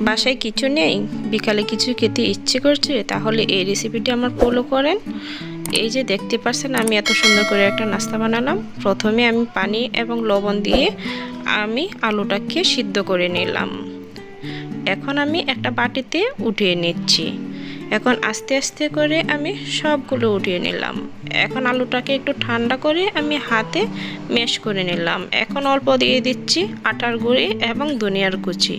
বাসায় কিছু নেই, বিকালে কিছু খেতে ইচ্ছে করছে, তাহলে এই রেসিপিটি আমার ফলো করেন। এই যে দেখতে পাচ্ছেন আমি এত সুন্দর করে একটা নাস্তা বানালাম। প্রথমে আমি পানি এবং লবণ দিয়ে আমি আলুটাকে সিদ্ধ করে নিলাম। এখন আমি একটা বাটিতে উঠিয়ে নিচ্ছি। এখন আস্তে আস্তে করে আমি সবগুলো উঠিয়ে নিলাম। এখন আলুটাকে একটু ঠান্ডা করে আমি হাতে ম্যাশ করে নিলাম। এখন অল্প দিয়ে দিচ্ছি আটার গুঁড়ি এবং ধনিয়ার কুচি,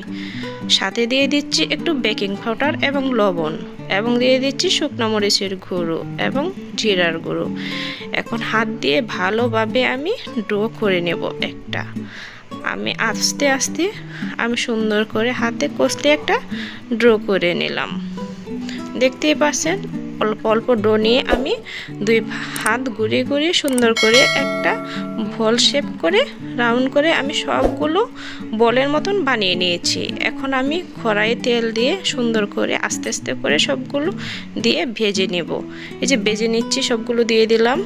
সাথে দিয়ে দিচ্ছি একটু বেকিং পাউডার এবং লবণ, এবং দিয়ে দিচ্ছি শুকনো মরিচের গুঁড়ো এবং জিরার গুঁড়ো। এখন হাত দিয়ে ভালোভাবে আমি ডো করে নেব একটা। আমি আস্তে আস্তে আমি সুন্দর করে হাতে কষলে একটা ড্র করে নিলাম। দেখতেই পাচ্ছেন অল্প অল্প ডো নিয়ে আমি দুই হাত ঘুরিয়ে ঘুরিয়ে সুন্দর করে একটা বল শেপ করে রাউন্ড করে আমি সবগুলো বলের মতন বানিয়ে নিয়েছি। এখন আমি কড়াইয়ে তেল দিয়ে সুন্দর করে আস্তে আস্তে করে সবগুলো দিয়ে ভেজে নেব। এই যে ভেজে নিচ্ছি, সবগুলো দিয়ে দিলাম।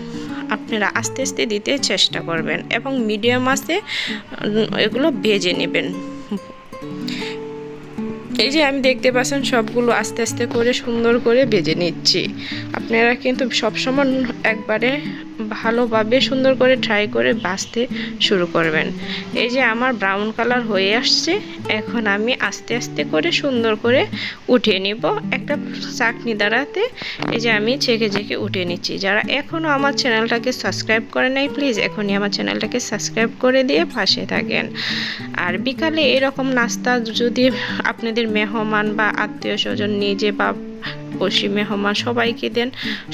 আপনারা আস্তে আস্তে দিতে চেষ্টা করবেন এবং মিডিয়াম আঁচে এগুলো ভেজে নেবেন। এই যে আমি দেখতে পাচ্ছেন সবগুলো আস্তে আস্তে করে সুন্দর করে ভেজে নিচ্ছি। আপনারা কিন্তু সবসময় একবারে ভালোভাবে সুন্দর করে ট্রাই করে ভাজতে শুরু করবেন। এই যে আমার ব্রাউন কালার হয়ে আসছে, এখন আমি আস্তে আস্তে করে সুন্দর করে উঠিয়ে নিব একটা চাটনি দ্বারাতে। এই যে আমি ছেঁকে ছেঁকে উঠিয়ে নিচ্ছি। যারা এখনও আমার চ্যানেলটাকে সাবস্ক্রাইব করে নাই, প্লিজ এখনই আমার চ্যানেলটাকে সাবস্ক্রাইব করে দিয়ে পাশে থাকেন। আর বিকালে এরকম নাস্তা যদি আপনাদের মেহমান বা আত্মীয় স্বজন, নিজে বা পড়শি মেহমান সবাইকে দেন,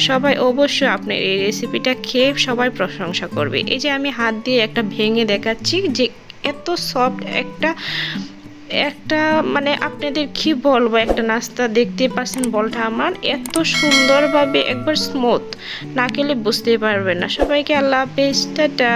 সবাই অবশ্যই আপনার এই রেসিপিটা খেয়ে সবাই প্রশংসা করবে। এই যে আমি হাত দিয়ে একটা ভেঙে দেখাচ্ছি যে এত সফট একটা মানে আপনাদের কি বলবো, একটা নাস্তা দেখতে পাচ্ছেন বলটা আমার এত সুন্দরভাবে একবার স্মুথ, না খেলে বুঝতেই পারবেন না। সবাইকে আল্লাহ হাফেজ, টাটা।